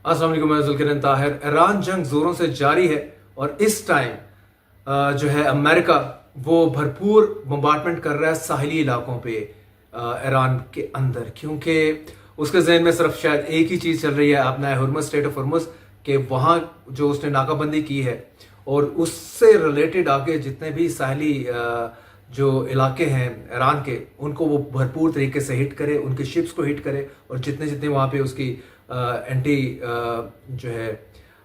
अस्सलाम वालेकुम, मैं जुल्किरन ताहिर। ईरान जंग ज़ोरों से जारी है और इस टाइम जो है अमेरिका वो भरपूर बम्बार्टमेंट कर रहा है साहिली इलाकों पे ईरान के अंदर, क्योंकि उसके जहन में सिर्फ शायद एक ही चीज़ चल रही है, अपना हुर्मुज़, स्टेट ऑफ हुर्मुज़, कि वहाँ जो उसने नाकाबंदी की है और उससे रिलेटेड आगे जितने भी साहिली जो इलाके हैं ईरान के, उनको वो भरपूर तरीके से हिट करे, उनके शिप्स को हिट करे, और जितने जितने वहाँ पे उसकी एंटी जो है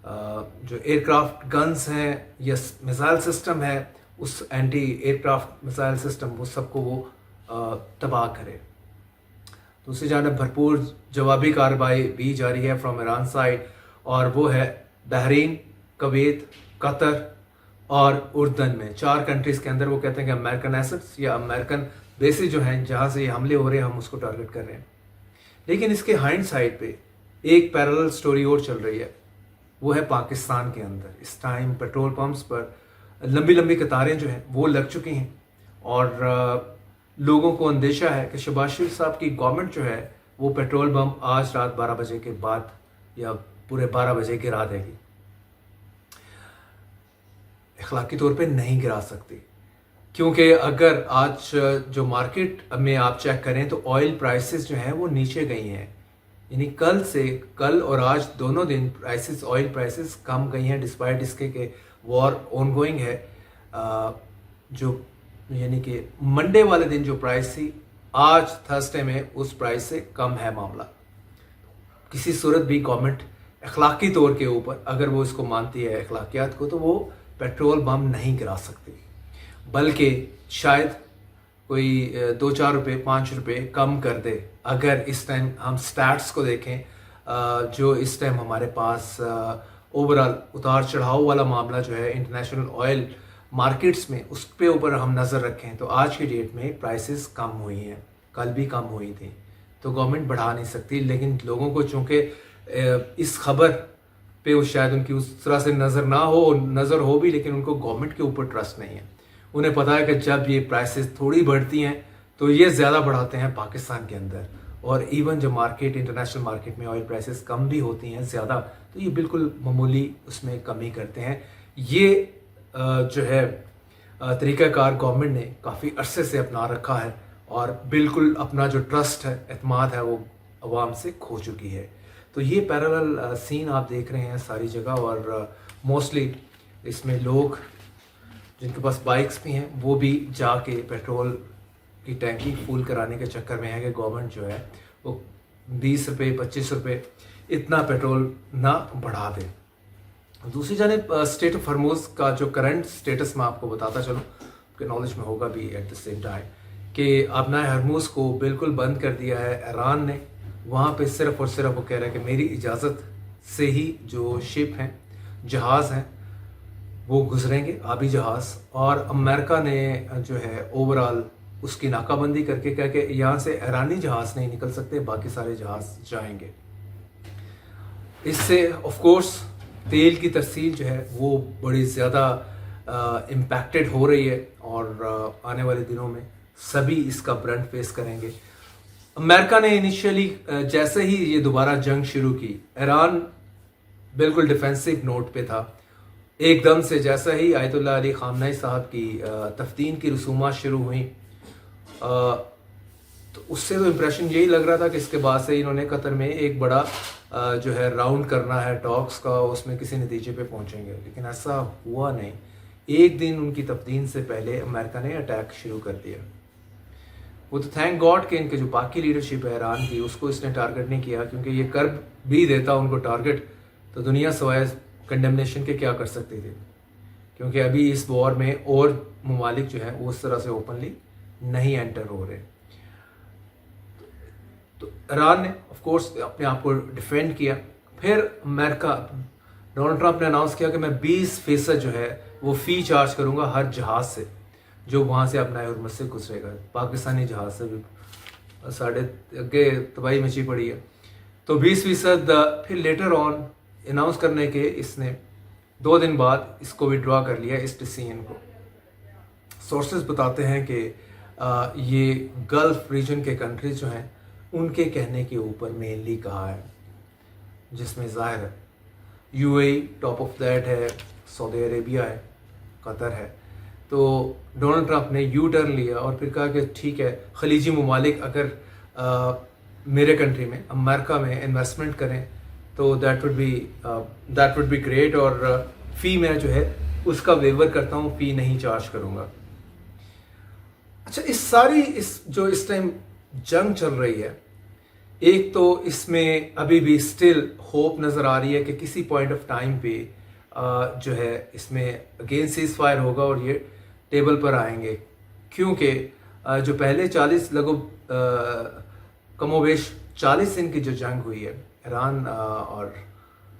जो एयरक्राफ्ट गन्स हैं या मिसाइल सिस्टम है, उस एंटी एयरक्राफ्ट मिसाइल सिस्टम वो सबको वो तबाह करे। दूसरी जानब भरपूर जवाबी कार्रवाई भी जारी है फ्रॉम ईरान साइड, और वो है बहरीन, कुवैत, कतर और उर्दन में 4 कंट्रीज़ के अंदर। वो कहते हैं कि अमेरिकन एसेट्स या अमेरिकन बेसिस जो हैं जहाँ से ये हमले हो रहे हैं हम उसको टारगेट कर रहे हैं। लेकिन इसके हाइंड साइड पे एक पैरेलल स्टोरी और चल रही है, वो है पाकिस्तान के अंदर। इस टाइम पेट्रोल पंप्स पर लंबी लंबी कतारें जो हैं वो लग चुकी हैं, और लोगों को अंदेशा है कि शहबाज शरीफ साहब की गवर्नमेंट जो है वो पेट्रोल पंप आज रात 12 बजे के बाद या पूरे 12 बजे गिरा देगी। अखलाकी तौर पे नहीं गिरा सकती, क्योंकि अगर आज जो मार्केट में आप चेक करें तो ऑयल प्राइसेस जो हैं वो नीचे गई हैं। यानी कल और आज दोनों दिन प्राइसेस, ऑयल प्राइसेस कम गई हैं, डिस्पाइट इसके कि वॉर ऑनगोइंग है। जो यानी कि मंडे वाले दिन जो प्राइस थी, आज थर्सडे में उस प्राइस से कम है मामला। किसी सूरत भी गवर्नमेंट अखलाकी तौर के ऊपर अगर वो इसको मानती है अखलाकियात को, तो वो पेट्रोल बम नहीं गिरा सकती, बल्कि शायद कोई 2-4 रुपये 5 रुपये कम कर दे। अगर इस टाइम हम स्टैट्स को देखें, जो इस टाइम हमारे पास ओवरऑल उतार चढ़ाव वाला मामला जो है इंटरनेशनल ऑयल मार्केट्स में, उस पे ऊपर हम नज़र रखें तो आज की डेट में प्राइसेस कम हुई हैं, कल भी कम हुई थी। तो गवर्नमेंट बढ़ा नहीं सकती, लेकिन लोगों को चूँकि इस खबर पे वो शायद उनकी उस तरह से नज़र हो भी, लेकिन उनको गवर्नमेंट के ऊपर ट्रस्ट नहीं है। उन्हें पता है कि जब ये प्राइसेस थोड़ी बढ़ती हैं तो ये ज़्यादा बढ़ाते हैं पाकिस्तान के अंदर, और इवन जो मार्केट, इंटरनेशनल मार्केट में ऑयल प्राइसेस कम भी होती हैं ज़्यादा, तो ये बिल्कुल मामूली उसमें कमी करते हैं। ये जो है तरीक़ाकार गवर्नमेंट ने काफ़ी अरसे से अपना रखा है, और बिल्कुल अपना जो ट्रस्ट है, एतमाद है, वो अवाम से खो चुकी है। तो ये पैरेलल सीन आप देख रहे हैं सारी जगह, और मोस्टली इसमें लोग जिनके पास बाइक्स भी हैं वो भी जाके पेट्रोल की टैंकी फुल कराने के चक्कर में है कि गवर्नमेंट जो है वो 20 रुपये 25 रुपये इतना पेट्रोल ना बढ़ा दे। दूसरी जानिब स्टेट ऑफ हुर्मुज़ का जो करंट स्टेटस मैं आपको बताता चलूँ, आपके नॉलेज में होगा भी एट द सेम टाइम, कि अपना हुर्मुज़ को बिल्कुल बंद कर दिया है ईरान ने। वहाँ पे सिर्फ और सिर्फ वो कह रहा है कि मेरी इजाज़त से ही जो शिप हैं, जहाज़ हैं, वो गुजरेंगे, आबी जहाज़। और अमेरिका ने जो है ओवरऑल उसकी नाकाबंदी करके कहा कि यहाँ से ईरानी जहाज़ नहीं निकल सकते, बाकी सारे जहाज़ जाएंगे। इससे ऑफ कोर्स तेल की तरसील जो है वो बड़ी ज़्यादा इम्पैक्टेड हो रही है, और आने वाले दिनों में सभी इसका ब्रंट फेस करेंगे। अमेरिका ने इनिशियली जैसे ही ये दोबारा जंग शुरू की, ईरान बिल्कुल डिफेंसिव नोट पे था। एकदम से जैसा ही आयतुल्लाह अली खामनेई साहब की तफ्तीन की रसूमात शुरू हुई, तो उससे तो इम्प्रेशन यही लग रहा था कि इसके बाद से इन्होंने कतर में एक बड़ा जो है राउंड करना है टॉक्स का, उसमें किसी नतीजे पे पहुंचेंगे। लेकिन ऐसा हुआ नहीं। एक दिन उनकी तफ्तीन से पहले अमेरिका ने अटैक शुरू कर दिया। वो तो थैंक गॉड कि इनके जो बाकी लीडरशिप है ईरान की, उसको इसने टारगेट नहीं किया, क्योंकि ये कर भी देता उनको टारगेट तो दुनिया सवाए कंडेमनेशन के क्या कर सकती थी। क्योंकि अभी इस वॉर में और ममालिक जो है वो उस तरह से ओपनली नहीं एंटर हो रहे। तो ईरान ने ऑफ कोर्स अपने आप को डिफेंड किया। फिर अमेरिका, डोनाल्ड ट्रंप ने अनाउंस किया कि मैं 20% जो है वो फ़ी चार्ज करूंगा हर जहाज़ से जो वहाँ से अपना हुर्मुज़ से गुजरेगा। पाकिस्तानी जहाज़ से भी साढ़े आगे तबाही मची पड़ी है। तो 20%। फिर लेटर ऑन अनाउंस करने के इसने 2 दिन बाद इसको विड्रॉ कर लिया, इस डिसीजन को। सोर्सेज बताते हैं कि ये गल्फ रीजन के कंट्रीज जो हैं उनके कहने के ऊपर मेनली कहा है। جس میں ظاہر ہے you a top of that ہے، سعودی عربیہ ہے، قطر ہے. تو ڈونلڈ ٹرمپ نے یو ٹرن لیا اور پھر کہا کہ ٹھیک ہے خلیجی ممالک اگر میرے کنٹری میں امریکہ میں انویسٹمنٹ کریں تو دیٹ وڈ بی گریٹ، اور فی میں جو ہے اس کا ویور کرتا ہوں، فی نہیں چارج کروں گا. اچھا، اس ٹائم جنگ چل رہی ہے، ایک تو اس میں ابھی بھی اسٹل ہوپ نظر آ رہی ہے کہ کسی پوائنٹ آف ٹائم پہ جو ہے اس میں اگین سیز فائر ہوگا اور یہ ٹیبل پر آئیں گے، کیونکہ جو پہلے 40 کم و بیش 40 دن کی جو جنگ ہوئی ہے ایران اور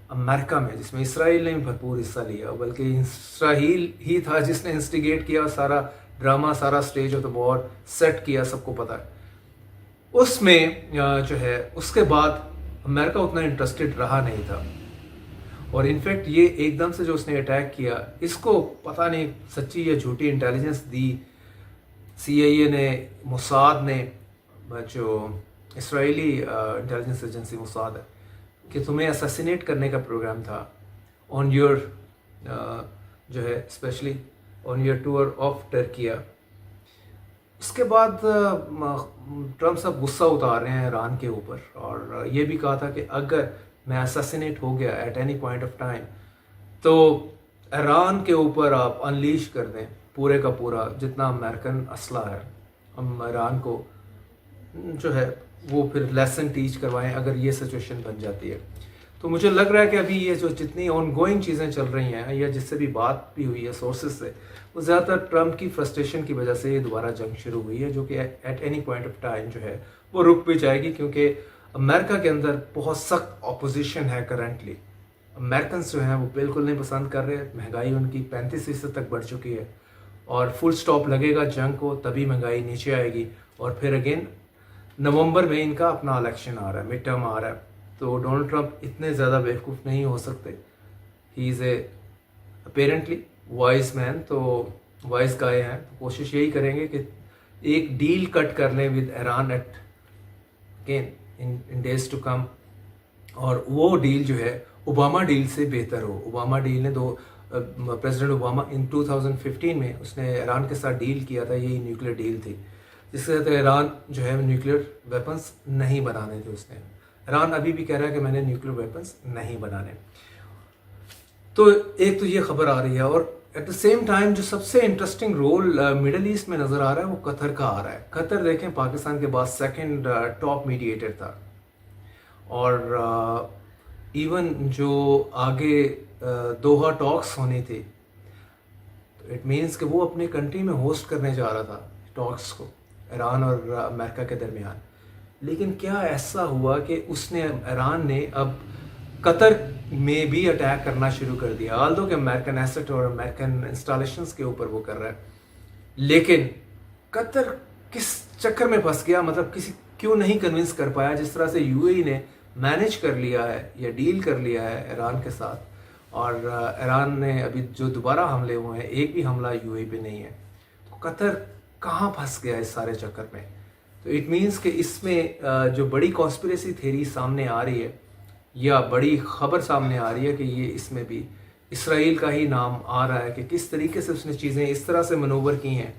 امریکہ میں، جس میں اسرائیل نے بھی بھرپور حصہ لیا، بلکہ اسرائیل ہی تھا جس نے انسٹیگیٹ کیا، سارا ڈرامہ، سارا stage of the war set کیا، سب کو پتہ ہے. اس میں جو ہے اس کے بعد امریکہ اتنا انٹرسٹڈ رہا نہیں تھا، اور انفیکٹ یہ ایک دم سے جو اس نے اٹیک کیا، اس کو پتہ نہیں سچی یا جھوٹی انٹیلیجنس دی سی آئی اے نے، موساد نے، جو اسرائیلی انٹیلیجنس ایجنسی موساد ہے، کہ تمہیں اسیسینیٹ کرنے کا پروگرام تھا آن یور جو ہے especially on your tour of Turkiye. اس کے بعد ٹرمپ صاحب غصہ اتار رہے ہیں ایران کے اوپر، اور یہ بھی کہا تھا کہ اگر میں اسیسینیٹ ہو گیا at any point of time تو ایران کے اوپر آپ انلیش کر دیں پورے کا پورا جتنا امریکن اسلحہ ہے، ہم ایران کو جو ہے وہ پھر لیسن ٹیچ کروائیں اگر یہ سچویشن بن جاتی ہے. تو مجھے لگ رہا ہے کہ ابھی یہ جو جتنی آن گوئنگ چیزیں چل رہی ہیں یا جس سے بھی بات بھی ہوئی ہے سورسز سے، وہ زیادہ تر ٹرمپ کی فرسٹریشن کی وجہ سے یہ دوبارہ جنگ شروع ہوئی ہے، جو کہ at any point of time جو ہے وہ رک بھی جائے گی، کیونکہ امریکہ کے اندر بہت سخت اپوزیشن ہے کرنٹلی. امریکنس جو ہیں وہ بالکل نہیں پسند کر رہے، مہنگائی ان کی 35% تک بڑھ چکی ہے، اور فل سٹاپ لگے گا جنگ کو تبھی مہنگائی نیچے آئے گی. اور پھر اگین نومبر میں ان کا اپنا الیکشن آ رہا ہے، مڈ ٹرم آ رہا ہے، تو ڈونلڈ ٹرمپ اتنے زیادہ بیوقوف نہیں ہو سکتے. ہی از اے اپیرنٹلی وائز مین، تو وائز گائے ہیں، تو کوشش یہی کریں گے کہ ایک ڈیل کٹ کر لیں with Iran at again in days to come, اور وہ ڈیل جو ہے اوباما ڈیل سے بہتر ہو. اوباما ڈیل نے پریزیڈنٹ اوباما ان 2015 میں اس نے ایران کے ساتھ ڈیل کیا تھا، یہی نیوکلیر ڈیل تھی، جس کے تحت ایران جو ہے نیوکلیر ویپنس نہیں بنانے تھے. اس نے ایران ابھی بھی کہہ رہا ہے کہ میں نے نیوکلیر ویپنس نہیں بنانے. تو ایک تو یہ خبر آ رہی ہے، اور ایٹ دا سیم ٹائم جو سب سے انٹرسٹنگ رول مڈل ایسٹ میں نظر آ رہا ہے وہ قطر کا آ رہا ہے. قطر دیکھیں پاکستان کے بعد سیکنڈ ٹاپ میڈیٹر تھا، اور ایون جو آگے دوحہ ٹاکس ہونی تھی، تو اٹ مینس کہ وہ اپنے کنٹری میں ہوسٹ کرنے جا رہا تھا ٹاکس کو ایران اور امریکہ کے درمیان. لیکن کیا ایسا ہوا کہ ایران نے اب قطر میں بھی اٹیک کرنا شروع کر دیا، آلدو کہ امریکن ایسٹ اور امریکن انسٹالیشنز کے اوپر وہ کر رہا ہے. لیکن قطر کس چکر میں پھنس گیا، مطلب کیوں نہیں کنونس کر پایا، جس طرح سے یو اے ای نے مینیج کر لیا ہے یا ڈیل کر لیا ہے ایران کے ساتھ، اور ایران نے ابھی جو دوبارہ حملے ہوئے ہیں ایک بھی حملہ یو اے ای پہ نہیں ہے. تو قطر کہاں پھنس گیا اس سارے چکر میں؟ تو اٹ مینس کہ اس میں جو بڑی کانسپریسی تھیری سامنے آ رہی ہے یا بڑی خبر سامنے آ رہی ہے کہ یہ اس میں بھی اسرائیل کا ہی نام آ رہا ہے کہ کس طریقے سے اس نے چیزیں اس طرح سے منوور کی ہیں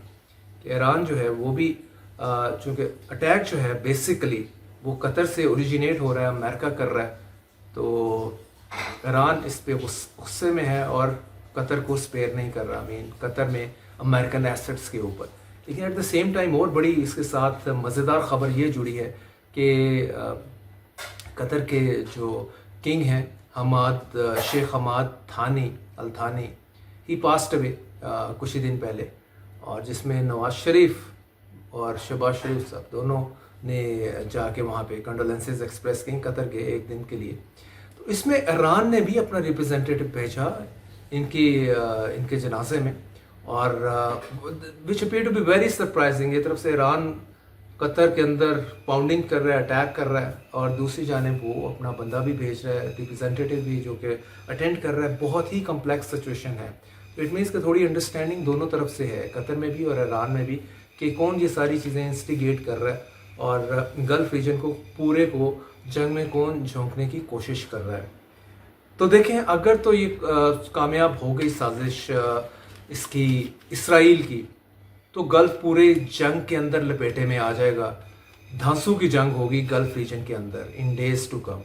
کہ ایران جو ہے وہ بھی چونکہ اٹیک جو ہے بیسیکلی وہ قطر سے اوریجینیٹ ہو رہا ہے، امریکہ کر رہا ہے، تو ایران اس پہ غصے میں ہے اور قطر کو سپیئر نہیں کر رہا، قطر میں امریکن ایسٹس کے اوپر. لیکن ایٹ دا سیم ٹائم اور بڑی اس کے ساتھ مزیدار خبر یہ جڑی ہے کہ قطر کے جو کنگ ہیں شیخ حماد تھانی التھانی، ہی پاسڈ اوے کچھ ہی دن پہلے، اور جس میں نواز شریف اور شہباز شریف صاحب دونوں نے جا کے وہاں پہ کنڈولنسز ایکسپریس کی قطر کے ایک دن کے لیے. تو اس میں ایران نے بھی اپنا ریپرزینٹیٹو بھیجا ان کے جنازے میں، اور which appear to be very surprising. ایک طرف سے ایران قطر کے اندر پاؤنڈنگ کر رہا ہے، اٹیک کر رہا ہے، اور دوسری جانب وہ اپنا بندہ بھی بھیج رہا ہے، ریپرزینٹیٹو بھی، جو کہ اٹینڈ کر رہا ہے. بہت ہی کمپلیکس سچویشن ہے. تو اٹ مینس کہ تھوڑی انڈرسٹینڈنگ دونوں طرف سے ہے، قطر میں بھی اور ایران میں بھی، کہ کون یہ ساری چیزیں انسٹیگیٹ کر رہا ہے اور گلف ریجن کو پورے کو जंग में कौन झोंकने की कोशिश कर रहा है। तो देखें, अगर तो ये कामयाब हो गई साजिश इसकी इसराइल की, तो गल्फ पूरे जंग के अंदर लपेटे में आ जाएगा। धांसू की जंग होगी गल्फ रीजन के अंदर इन डेज टू कम।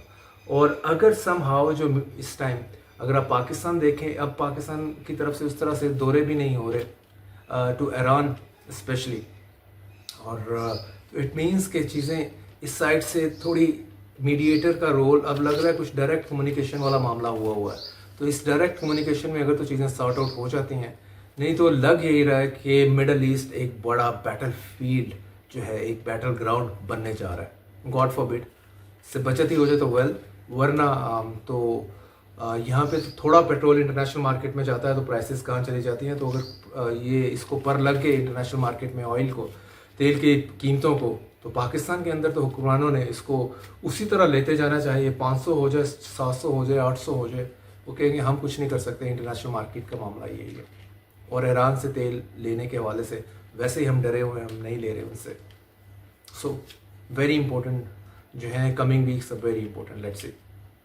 और अगर समहाउ जो इस टाइम अगर आप पाकिस्तान देखें, अब पाकिस्तान की तरफ से उस तरह से दौरे भी नहीं हो रहे टू ईरान स्पेशली, और इट मीन्स के चीज़ें इस साइड से थोड़ी मीडिएटर का रोल अब लग रहा है, कुछ डायरेक्ट कम्युनिकेशन वाला मामला हुआ है। तो इस डायरेक्ट कम्युनिकेशन में अगर तो चीज़ें सॉर्ट आउट हो जाती हैं, नहीं तो लग यही रहा है कि मिडल ईस्ट एक बड़ा बैटल फील्ड जो है, एक बैटल ग्राउंड बनने जा रहा है। गॉड फॉरबिड से बचत ही हो जाए तो वेल, वरना यहाँ पे तो थोड़ा पेट्रोल इंटरनेशनल मार्केट में जाता है तो प्राइसेस कहाँ चली जाती हैं। तो अगर ये इसको पर लग गए इंटरनेशनल मार्केट में ऑयल को, तेल की कीमतों को, तो पाकिस्तान के अंदर तो हुक्मरानों ने इसको उसी तरह लेते जाना चाहिए। 500 हो जाए, 700 हो जाए, 800 हो जाए, वो कहेंगे हम कुछ नहीं कर सकते, इंटरनेशनल मार्केट का मामला यही है। और ईरान से तेल लेने के हवाले से वैसे ही हम डरे हुए हैं, हम नहीं ले रहे उनसे। सो वेरी इंपॉर्टेंट जो है coming weeks are very important, let's C.